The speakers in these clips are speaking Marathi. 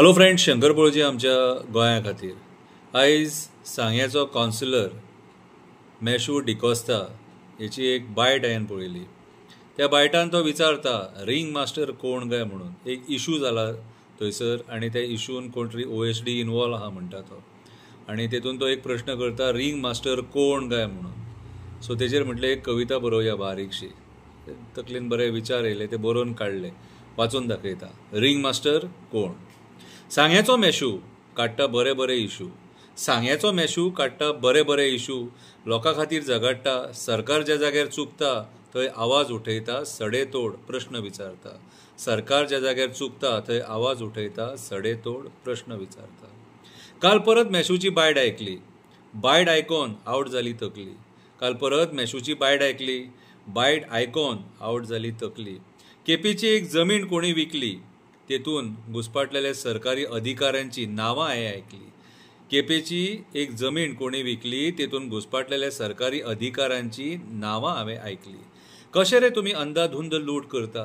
हॅलो फ्रेंड्स, शंकर पळोवची आमच्या गोंया खातीर आयज सांग्याचो कावन्सिलर मेशू डिकोस्ता हेची एक बायट हांवें पळयली। त्या बायटान तो विचारता रिंग मास्टर कोण काय म्हणून। एक इशू जाला थंयसर आनी त्या इशून कोण तरी OSD इनवॉल्व आहा म्हणटा तो, आनी तेतून तो एक प्रश्न करता रिंग मास्टर कोण काय म्हणून। सो तेजेर म्हटलें एक कविता बरोवया बारीकशी। तकलेन बरे विचार येयले, ते बरोवन काडले, वाचून दाखयता। रिंग मास्टर कोण। सांग्याचो मेशू काडटा बरे बरे इशू, सांग्याचो मेशू काडटा बरे बरे इशू, लोकां खातीर झगडटा, सरकार ज्या जाग्यार चुकता थंय आवाज उठयता, सडेतोड प्रश्न विचारता। सरकार ज्या जाग्यार चुकता थंय आवाज उठयता, सडेतोड प्रश्न विचारता। काल परत मेशूची बायट आयकली, बायट आयकोन आवट जाली तकली। काल परत मेशूची बायट आयकली, बायट आयकोन आवट जाली तकली। केपेची एक जमीन कोणी विकली, तेतून घुसपाटलेल्या सरकारी अधिकाऱ्यांची नावां हांवें आयकली। केपेची एक जमीन कोणी विकली, तेतून घुसपाटलेल्या सरकारी अधिकाऱ्यांची नावां हांवें आयकली। कशे रे तुमी अंधाधुंद लूट करता,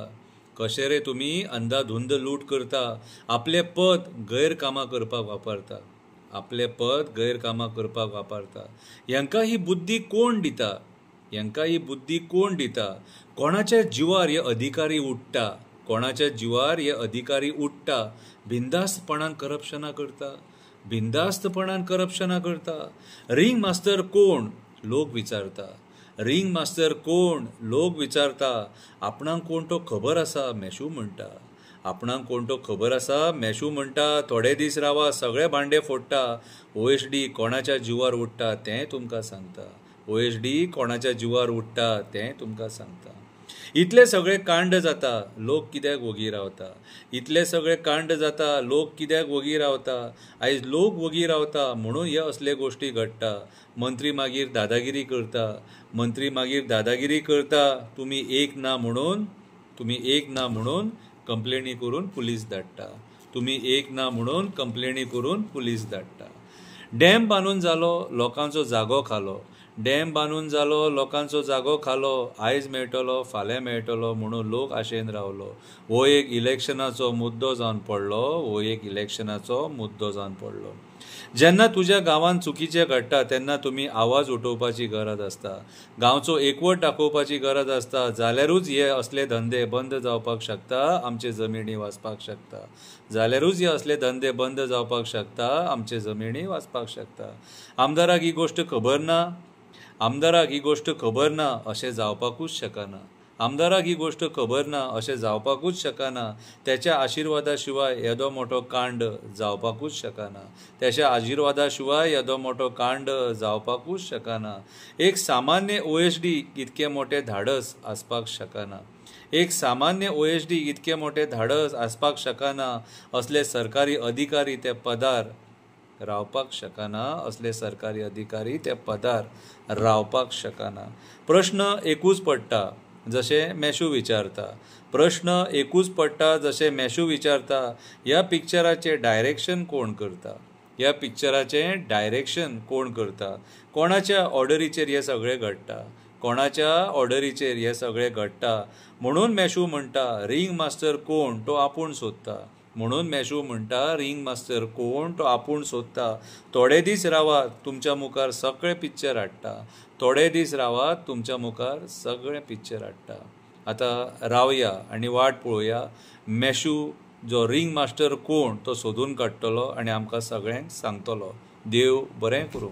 कशे रे तुमी अंधाधुंद लूट करता, आपले पद गैरकामां करपाक वापरता, आपले पद गैरकामां करपाक वापरता। हांकां ही बुद्धी कोण दिता, हांकां ही बुद्धी कोण दिता, कोणाच्या जिवार हे अधिकारी उठटा, कोणाच्या जिवार हे अधिकारी उठटा, बिंदास्तपणान करप्शनां करता, बिंदास्तपणान करप्शनां करता। रिंग मास्टर कोण लोक विचारता, रिंग मास्टर कोण लोक विचारता। आपणाक कोण तो खबर आसा मेशू म्हणटा, आपणाक कोण तो खबर आसा मेशू म्हणटा। थोडे दीस रावा सगळे भांडे फोडटा, OSD कोणाच्या जिवार उठटा तें तुमकां सांगता, OSD कोणाच्या जिवार उठटा तें तुमकां सांगता। इतले सगळे कांड जाता लोक कित्याक वगी रावता, इतले सगळे कांड जाता लोक कित्याक वगी रावता। आयज लोक वगी रावता म्हणून हे असले गोश्टी घडटा। मंत्री मागीर दादागिरी करता, मंत्री मागीर दादागिरी करता। तुमी एक ना म्हणून कंप्लेनी करून पुलीस धाडटा, तुमी एक ना म्हणून कंप्लेनी करून पुलीस धाडटा। डॅम बांदून जालो लोकांचो जागो खालो, डॅम बांदून जालो लोकांचो जागो खालो, आयज मेळटलो फाल्यां मेळटलो म्हणून लोक आशेन रावलो। हो एक इलेक्शनाचो मुद्दो जावन पडलो, हो एक इलेक्शनाचो मुद्दो जावन पडलो। जेन्ना तुज्या गांवांत चुकीचें घडटा तेन्ना तुमी आवाज उठोवपाची गरज आसता, गांवचो एकवट दाखोवपाची गरज आसता, जाल्यारूच हे असले धंदे बंद जावपाक शकता, आमचे जमिनी वाचपाक शकता, जाल्यारूच हे असले धंदे बंद जावपाक शकता, आमचे जमिनी वाचपाक शकता। आमदाराक ही गोश्ट खबर ना, आमदाराक ही गोश्ट खबर ना अशें जावपाकूच शकना, आमदाराक ही गोश्ट खबर ना अशें जावपाकूच शकना। त्याच्या आशिर्वादा शिवाय येदो मोठो कांड जावपाकूच शकना, त्याच्या आशिर्वादा शिवाय येदो मोठो कांड जावपाकूच शकना। एक सामान्य OSD इतके मोठे धाडस आसपाक शकना, एक सामान्य OSD इतके मोठे धाडस आसपाक शकना। असले सरकारी अधिकारी ते पदार रावपाक शकना, असले सरकारी अधिकारी ते पदार रावपाक शकना। प्रश्न एकूच पडटा जशें मेशू विचारता, प्रश्न एकूच पडटा जशें मेशू विचारता, ह्या पिक्चराचें डायरेक्शन कोण करता, ह्या पिक्चराचें डायरेक्शन कोण करता, कोणाच्या ऑर्डरीचेर हे सगळें घडटा, कोणाच्या ऑर्डरीचेर हे सगळें घडटा। म्हणून मेशू म्हणटा रिंग मास्टर कोण तो आपूण सोदता, म्हणून मेशू म्हणटा रिंग मास्टर कोण तो आपूण सोदता। थोडे दीस रावात तुमच्या मुखार सगळे पिक्चर हाडटा, थोडे दीस रावात तुमच्या मुखार सगळे पिक्चर हाडटा। आतां रावया आनी वाट पळोवया, मेशू जो रिंग मास्टर कोण तो सोदून काडटलो आनी आमकां सगळ्यांक सांगतलो। देव बरें करूं।